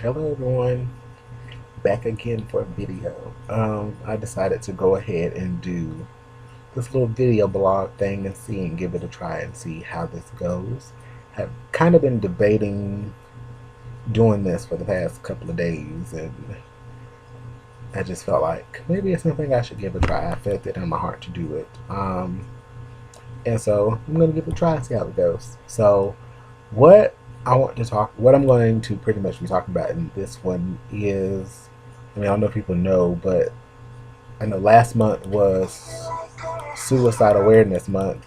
Hello everyone, back again for a video. I decided to go ahead and do this little video blog thing and give it a try and see how this goes. I've kind of been debating doing this for the past couple of days, and I just felt like maybe it's something I should give a try. I felt it in my heart to do it. And so I'm gonna give it a try and see how it goes. So what what I'm going to pretty much be talking about in this one is, I don't know if people know, but I know last month was Suicide Awareness Month,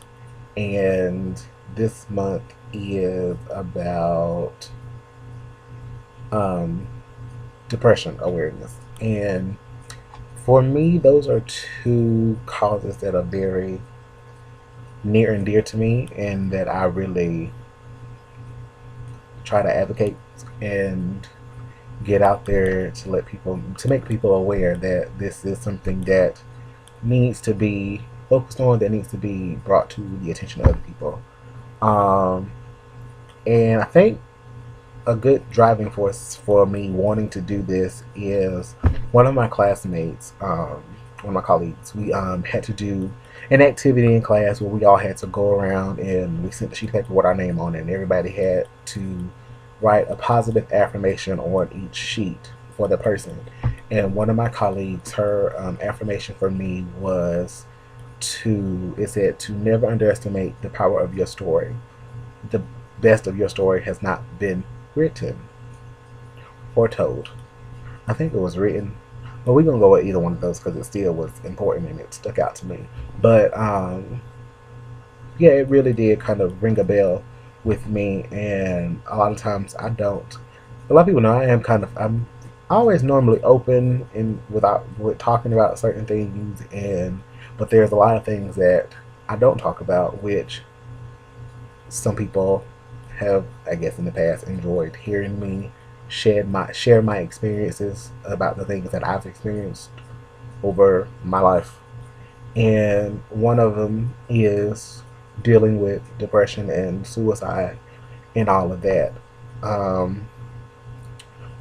and this month is about um, depression awareness. And for me, those are two causes that are very near and dear to me, and that I really try to advocate and get out there to make people aware that this is something that needs to be focused on, that needs to be brought to the attention of other people. Um, and I think a good driving force for me wanting to do this is one of my classmates, one of my colleagues. We had to do an activity in class where we all had to go around and we sent a sheet of paper with our name on it, and everybody had to write a positive affirmation on each sheet for the person. And one of my colleagues, her affirmation for me was it said to never underestimate the power of your story. The best of your story has not been written or told. I think it was written, but we're gonna go with either one of those because it still was important and it stuck out to me. But yeah, it really did kind of ring a bell with me, and a lot of times I don't. A lot of people know I'm always normally open and with talking about certain things, and but there's a lot of things that I don't talk about, which some people have, I guess, in the past enjoyed hearing me share my experiences about the things that I've experienced over my life. And one of them is dealing with depression and suicide and all of that. Um,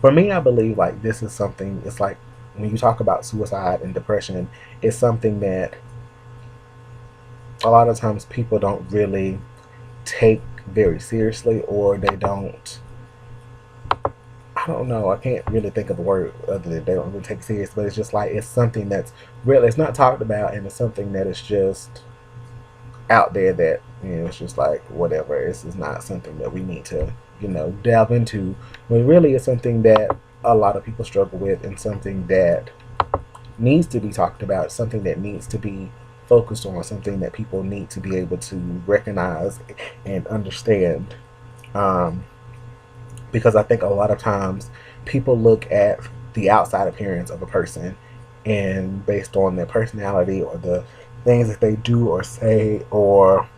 for me, I believe like this is something. It's like when you talk about suicide and depression, it's something that a lot of times people don't really take very seriously, or they don't. I don't know. I can't really think of the word other than they don't really take it serious. But it's just like it's something that's really, it's not talked about, and it's something that is just out there that, it's just like whatever. This is not something that we need to delve into, when really it's something that a lot of people struggle with, and something that needs to be talked about, something that needs to be focused on, something that people need to be able to recognize and understand. um, because I think a lot of times people look at the outside appearance of a person, and based on their personality or the things that they do or say, or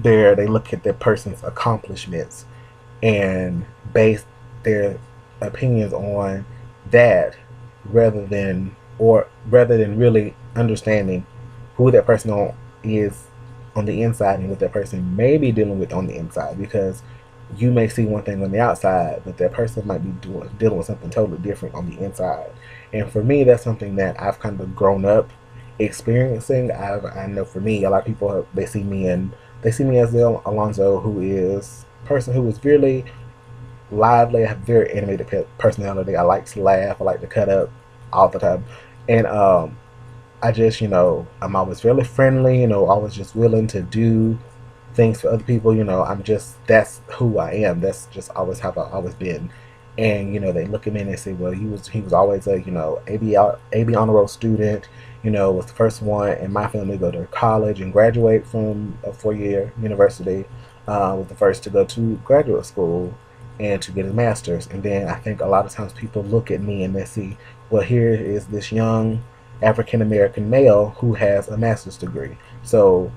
they look at their person's accomplishments and base their opinions on that, rather than really understanding who that person is on the inside, and what that person may be dealing with on the inside. Because you may see one thing on the outside, but that person might be dealing with something totally different on the inside. And for me, that's something that I've kind of grown up experiencing. I know for me, a lot of people, they see me as the Alonzo, who is a person who is really lively. I have a very animated personality. I like to laugh. I like to cut up all the time, and I just, I'm always really friendly. Always just willing to do things for other people. That's who I am. That's just always how I've always been. And they look at me and they say, well, he was always a AB honor roll student. Was the first one in my family to go to college and graduate from a 4-year university. Was the first to go to graduate school and to get his master's. And then I think a lot of times people look at me and they see, well, here is this young African American male who has a master's degree. So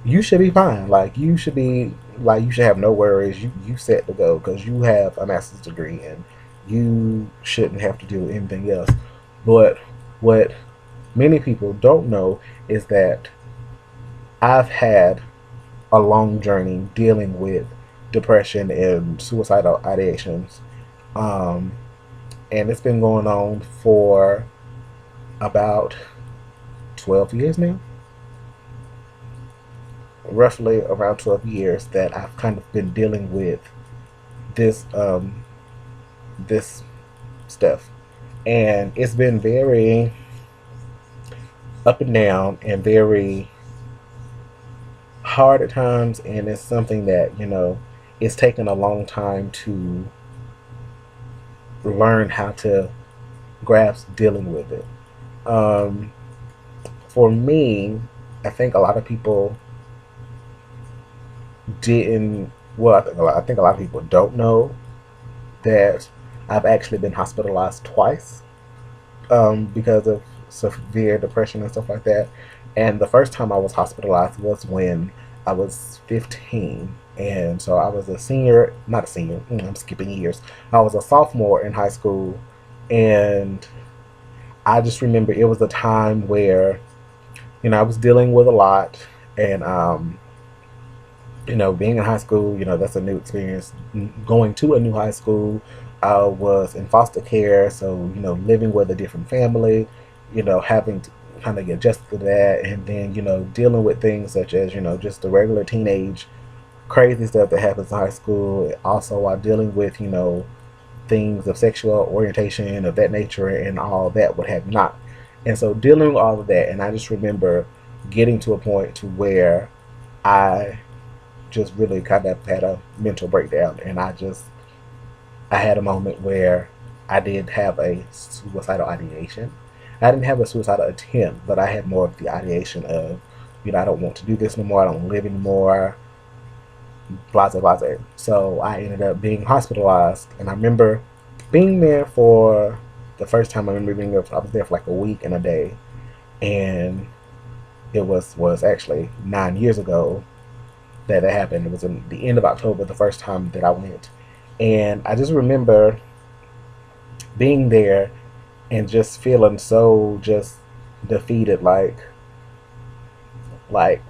you should be fine. You should have no worries. You set to go because you have a master's degree, and you shouldn't have to do anything else. But what many people don't know is that I've had a long journey dealing with depression and suicidal ideations, Um, and it's been going on for about 12 years now, roughly around 12 years that I've kind of been dealing with this this stuff, and it's been very up and down and very hard at times, and it's something that it's taken a long time to learn how to grasp dealing with it. Um, for me, I think a lot of people didn't. Well, I think a lot of people don't know that I've actually been hospitalized twice because of severe depression and stuff like that. And the first time I was hospitalized was when I was 15. And so I was a senior, not a senior, I'm skipping years. I was a sophomore in high school. And I just remember it was a time where, I was dealing with a lot. And being in high school, that's a new experience. Going to a new high school, I was in foster care, so, living with a different family, having to kind of get adjusted to that, and then, dealing with things such as, just the regular teenage crazy stuff that happens in high school. Also, while dealing with, things of sexual orientation of that nature and all that, what have not. And so dealing with all of that, and I just remember getting to a point to where I just really kind of had a mental breakdown, and I had a moment where I did have a suicidal ideation. I didn't have a suicidal attempt, but I had more of the ideation of, I don't want to do this no more. I don't live anymore. Blah blah blah. So I ended up being hospitalized, and I remember being there for the first time. I remember being there. I was there for like a week and a day, and it was actually 9 years ago that it happened. It was in the end of October, the first time that I went. And I just remember being there and just feeling so just defeated, like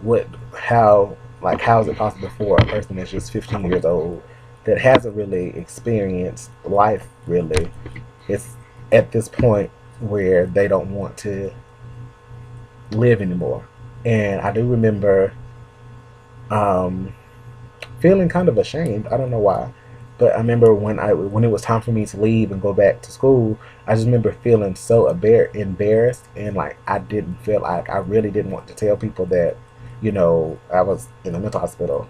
what how is it possible for a person that's just 15 years old that hasn't really experienced life really, it's at this point where they don't want to live anymore. And I do remember um, feeling kind of ashamed. I don't know why, but I remember when it was time for me to leave and go back to school, I just remember feeling so embarrassed, and like I didn't feel like I really didn't want to tell people that I was in a mental hospital.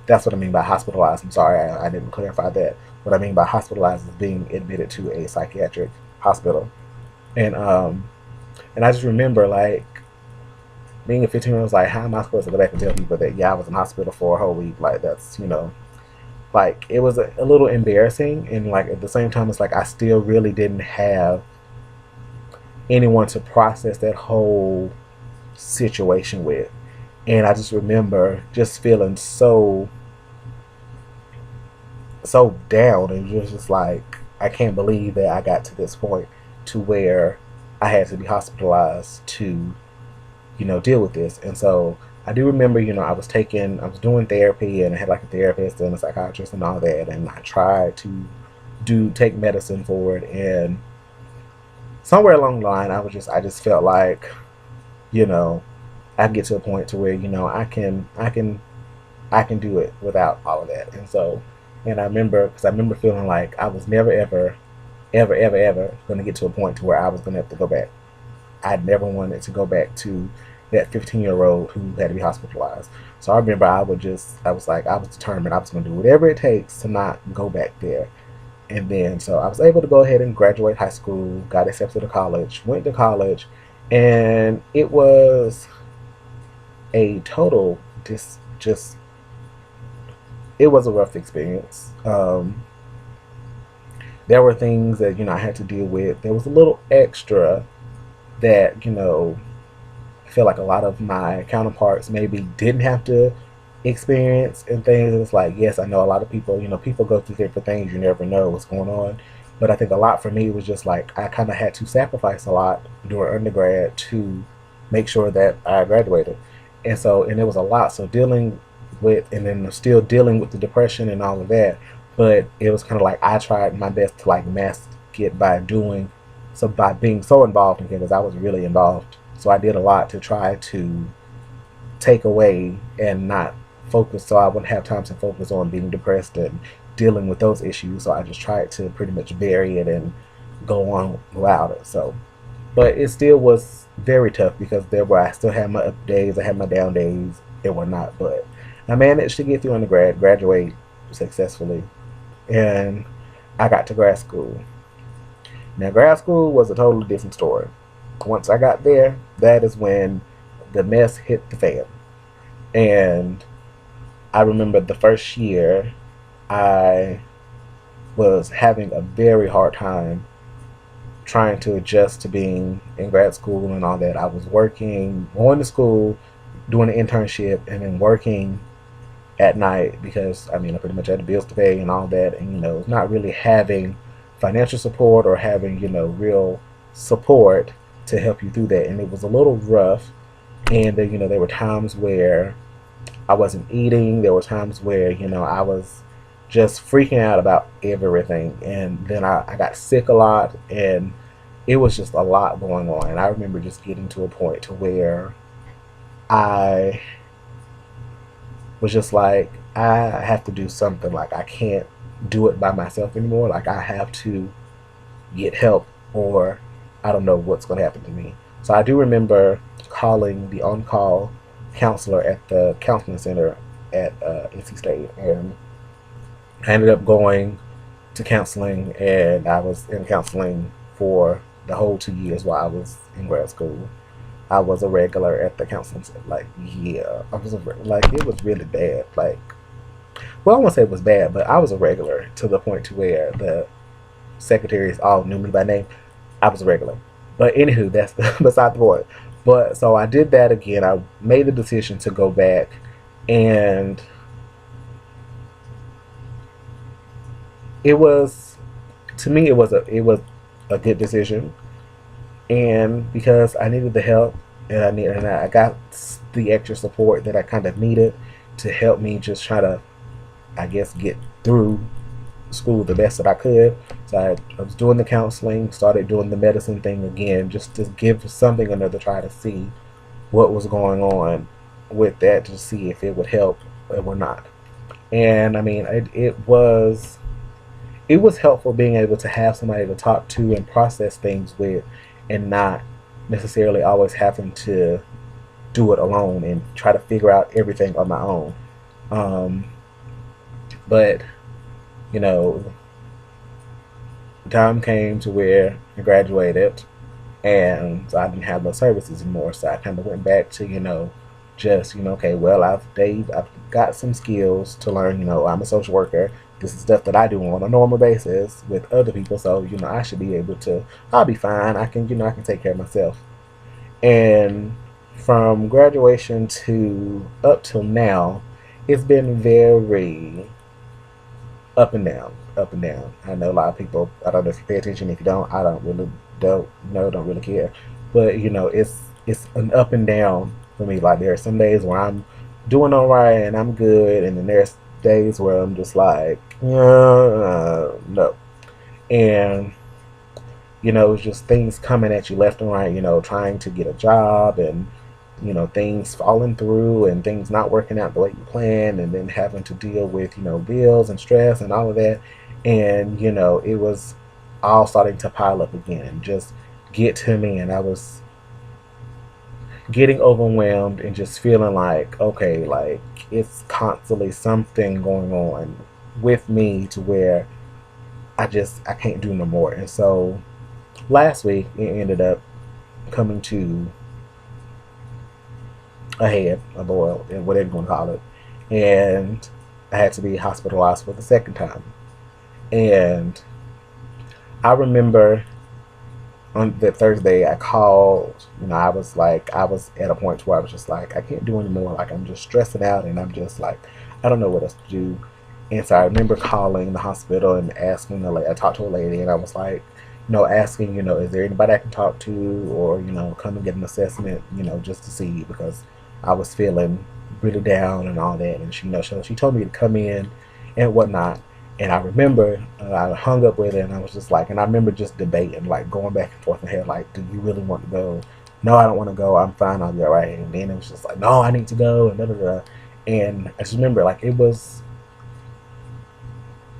That's what I mean by hospitalized. I'm sorry, I didn't clarify that. What I mean by hospitalized is being admitted to a psychiatric hospital, and and I just remember like being a 15-year-old was like, how am I supposed to go back and tell people that yeah I was in hospital for a whole week? Like that's like it was a little embarrassing, and like at the same time it's like I still really didn't have anyone to process that whole situation with. And I just remember just feeling so down, and just like I can't believe that I got to this point to where I had to be hospitalized to deal with this. And so I do remember, I was doing therapy, and I had like a therapist and a psychiatrist and all that, and I tried to do take medicine for it, and somewhere along the line, I just felt like, you know, I get to a point to where I can do it without all of that. And so, and I remember because I remember feeling like I was never ever going to get to a point to where I was going to have to go back. I never wanted to go back to that 15-year-old who had to be hospitalized. So I remember I was like, I was determined I was going to do whatever it takes to not go back there. And then, so I was able to go ahead and graduate high school, got accepted to college, went to college, and it was a total just it was a rough experience. There were things that I had to deal with. There was a little extra that I feel like a lot of my counterparts maybe didn't have to experience and things. It's like, yes, I know a lot of people, people go through different things. You never know what's going on. But I think a lot for me was just like I kind of had to sacrifice a lot during undergrad to make sure that I graduated. And so, and it was a lot. So dealing with, and then still dealing with the depression and all of that, But it was kind of like I tried my best to like mask it by doing so by being so involved in it because I was really involved. So I did a lot to try to take away and not focus, so I wouldn't have time to focus on being depressed and dealing with those issues. So I just tried to pretty much bury it and go on without it. So, but it still was very tough because I still had my up days, I had my down days, and whatnot. But I managed to get through undergrad, graduate successfully, and I got to grad school. Now, grad school was a totally different story. Once I got there, that is when the mess hit the fan. And I remember the first year, I was having a very hard time trying to adjust to being in grad school and all that. I was working, going to school, doing an internship, and then working at night because I mean I pretty much had the bills to pay and all that, and not really having financial support or having real support to help you through that, and it was a little rough. And then there were times where I wasn't eating. There were times where I was just freaking out about everything, and then I got sick a lot, and it was just a lot going on. And I remember just getting to a point to where I was just like, I have to do something. Like, I can't do it by myself anymore. Like, I have to get help, or I don't know what's going to happen to me. So I do remember calling the on-call counselor at the counseling center at NC State, and I ended up going to counseling, and I was in counseling for the whole 2 years while I was in grad school. I was a regular at the counseling center. Like, yeah, like, it was really bad. Like, well, I won't say it was bad, but I was a regular to the point to where the secretaries all knew me by name. I was a regular. But anywho, that's beside the point. But so I did that again. I made the decision to go back, and it was, to me, it was a good decision, and because I needed the help, and I got the extra support that I kind of needed to help me just try to, I guess, get through school the best that I could. So I was doing the counseling, started doing the medicine thing again, just to give something another try to see what was going on with that, to see if it would help or not. And I mean, it was helpful being able to have somebody to talk to and process things with, and not necessarily always having to do it alone and try to figure out everything on my own. Um, but you know, the time came to where I graduated, and so I didn't have no services anymore. So I kind of went back to just okay, well, I've got some skills to learn. I'm a social worker. This is stuff that I do on a normal basis with other people, so I should be able to. I'll be fine. I can take care of myself. And from graduation to up till now, it's been very up and down, up and down. I know a lot of people. I don't know if you pay attention. If you don't, I don't really care. But it's an up and down for me. Like, there are some days where I'm doing all right and I'm good, and then there's days where I'm just like, no. And it's just things coming at you left and right. Trying to get a job, and things falling through, and things not working out the way you planned, and then having to deal with bills and stress and all of that. And it was all starting to pile up again and just get to me, and I was getting overwhelmed and just feeling like, okay, like, it's constantly something going on with me to where I can't do no more. And so last week it ended up coming to a head, a boil, and whatever you want to call it. And I had to be hospitalized for the second time. And I remember on that Thursday I called. I was at a point where I was just like, I can't do anymore. Like, I'm just stressing out, and I'm just like, I don't know what else to do. And so I remember calling the hospital and asking I talked to a lady, and I was like, asking, is there anybody I can talk to, or, come and get an assessment, just to see, because I was feeling really down and all that. And she told me to come in and whatnot. And I remember I hung up with her, and I was just like, and I remember just debating, like going back and forth in my head, like, do you really want to go? No, I don't want to go. I'm fine. I'll be all right. And then it was just like, no, I need to go, and da da da. And I just remember, like, it was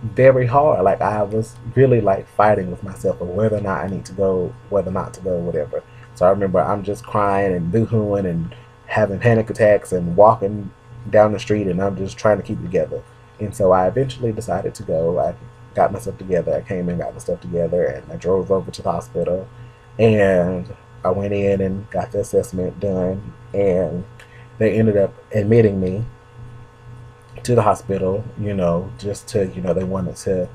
very hard. Like, I was really like fighting with myself of whether or not I need to go, whether not to go, whatever. So I remember I'm just crying and boohooing and having panic attacks and walking down the street, and I'm just trying to keep it together. And so I eventually decided to go. I got myself together. I came and got my stuff together, and I drove over to the hospital, and I went in and got the assessment done, and they ended up admitting me to the hospital, just to, they wanted to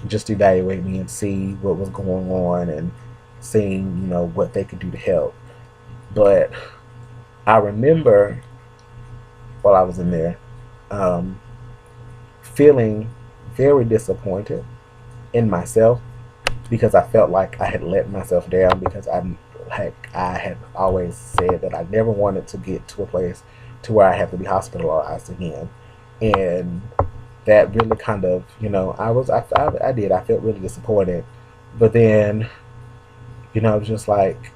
just evaluate me and see what was going on and seeing, what they could do to help. But I remember while I was in there, um, feeling very disappointed in myself because I felt like I had let myself down because I had always said that I never wanted to get to a place to where I have to be hospitalized again. And that really kind of, I felt really disappointed. But then, it was just like,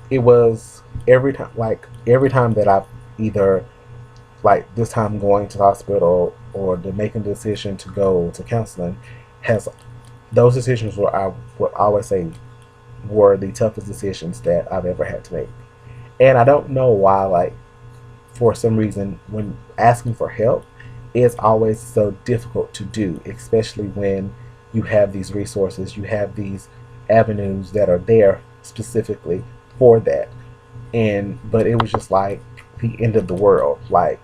it was every time that I've either, like this time going to the hospital or the making the decision to go to counseling, has those decisions were, I would always say, were the toughest decisions that I've ever had to make. And I don't know why, like, for some reason, when asking for help is always so difficult to do, especially when you have these resources, you have these avenues that are there specifically for that. And but it was just like the end of the world. Like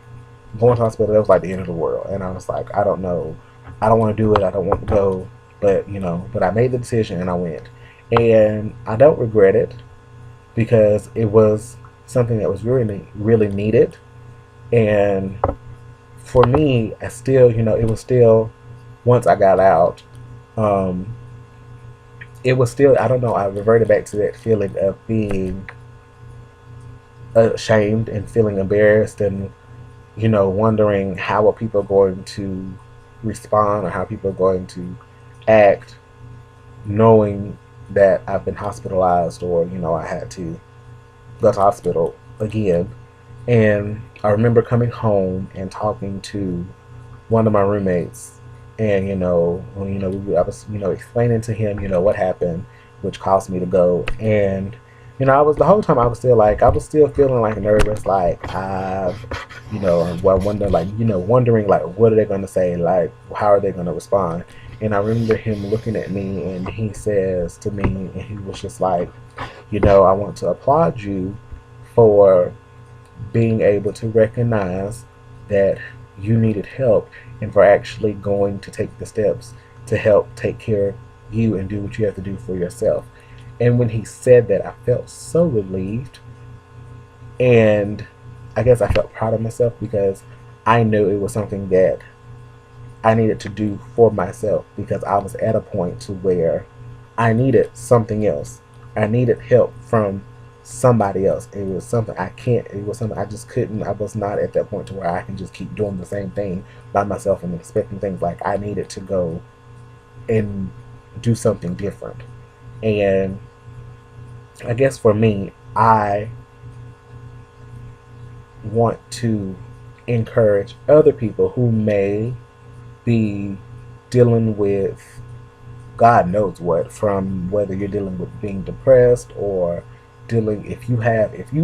going to the hospital, that was like the end of the world. And I was like, I don't know, I don't want to do it. I don't want to go, but but I made the decision and I went, and I don't regret it because it was something that was really really needed. And for me, I still, it was still, once I got out, um, it was still, I don't know, I reverted back to that feeling of being ashamed and feeling embarrassed and, wondering how are people going to respond or how people are going to act, knowing that I've been hospitalized or, I had to go to hospital again. And I remember coming home and talking to one of my roommates, and when I was explaining to him what happened, which caused me to go, and I was the whole time I was still like I was still feeling like nervous, like well, wondering like what are they going to say, like how are they going to respond. And I remember him looking at me, and he says to me, and he was just like, I want to applaud you for being able to recognize that you needed help and for actually going to take the steps to help take care of you and do what you have to do for yourself. And when he said that, I felt so relieved. And I guess I felt proud of myself because I knew it was something that I needed to do for myself because I was at a point to where I needed something else. I needed help from somebody else. It was something it was something I just couldn't, I was not at that point to where I can just keep doing the same thing by myself and expecting things. Like I needed to go and do something different. And I guess for me, I want to encourage other people who may be dealing with God knows what, from whether you're dealing with being depressed or dealing, if you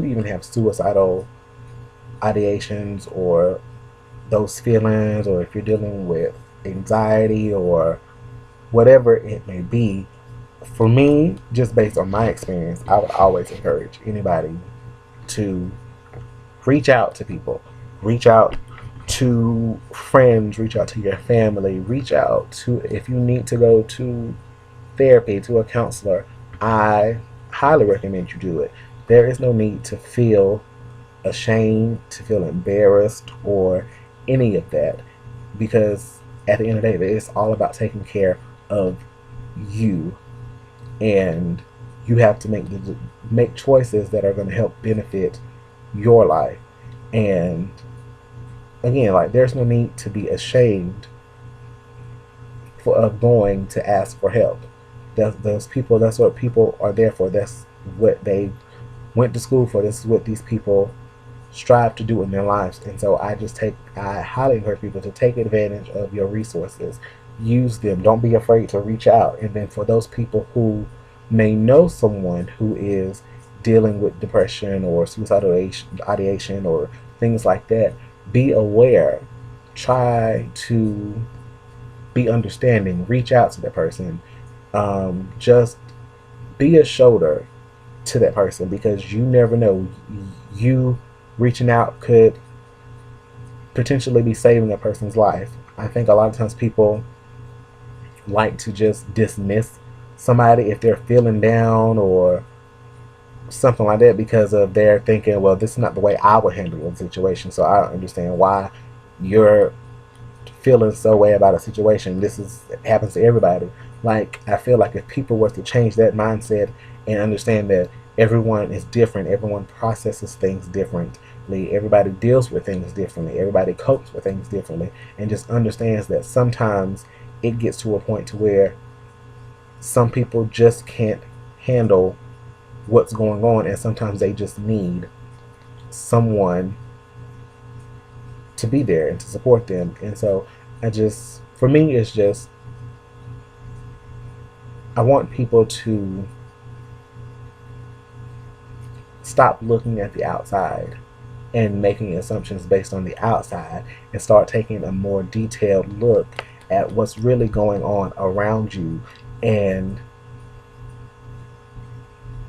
even have suicidal ideations or those feelings, or if you're dealing with anxiety or whatever it may be. For me, just based on my experience, I would always encourage anybody to reach out to people, reach out to friends, reach out to your family, reach out to, if you need to go to therapy, to a counselor. I highly recommend you do it. There is no need to feel ashamed, to feel embarrassed, or any of that, because at the end of the day, it's all about taking care of you, and you have to make choices that are going to help benefit your life. And again, like there's no need to be ashamed of going to ask for help. Those people, that's what people are there for. That's what they went to school for. This is what these people strive to do in their lives. And so I highly encourage people to take advantage of your resources. Use them. Don't be afraid to reach out. And then for those people who may know someone who is dealing with depression or suicidal ideation or things like that, be aware. Try to be understanding. Reach out to that person. Just be a shoulder to that person, because you never know. You reaching out could potentially be saving a person's life. I think a lot of times people like to just dismiss somebody if they're feeling down or something like that, because of their thinking, well, this is not the way I would handle a situation, so I don't understand why you're feeling so way about a situation. This is happens to everybody. Like, I feel like if people were to change that mindset and understand that everyone is different, everyone processes things differently, everybody deals with things differently, everybody copes with things differently, and just understands that sometimes it gets to a point to where some people just can't handle what's going on, and sometimes they just need someone to be there and to support them. And so for me, it's just, I want people to stop looking at the outside and making assumptions based on the outside, and start taking a more detailed look at what's really going on around you, and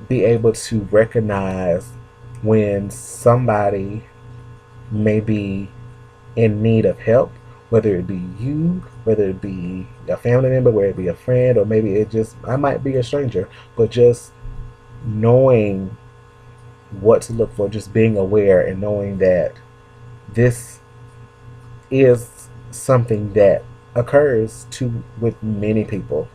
be able to recognize when somebody may be in need of help, whether it be you, whether it be a family member, whether it be a friend, or maybe I might be a stranger, but just knowing what to look for, just being aware and knowing that this is something that occurs with many people,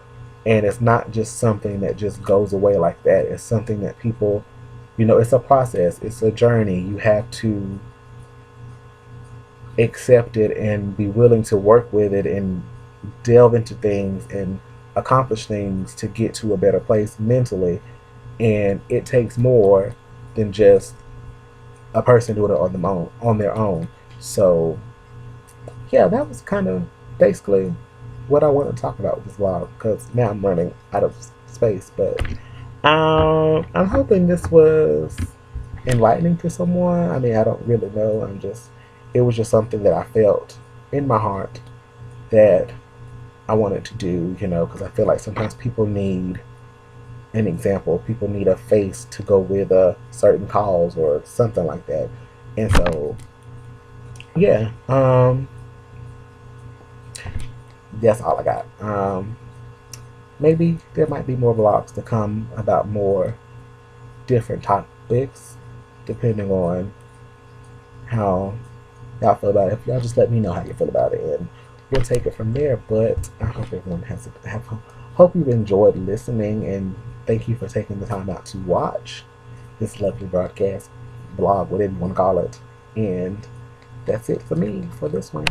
and it's not just something that just goes away like that. It's something that people, it's a process, it's a journey. You have to accept it and be willing to work with it and delve into things and accomplish things to get to a better place mentally. And it takes more than just a person doing it on their own. So yeah, that was kind of basically what I wanted to talk about with this vlog, because now I'm running out of space. But I'm hoping this was enlightening to someone. I mean, I don't really know. It was just something that I felt in my heart that I wanted to do, because I feel like sometimes people need an example. People need a face to go with a certain cause or something like that. And so, yeah, that's all I got. Maybe there might be more vlogs to come about more different topics, depending on how y'all feel about it. If y'all just let me know how you feel about it, and we'll take it from there. But I hope everyone hope you've enjoyed listening, and thank you for taking the time out to watch this lovely broadcast, vlog, whatever you want to call it. And that's it for me for this one.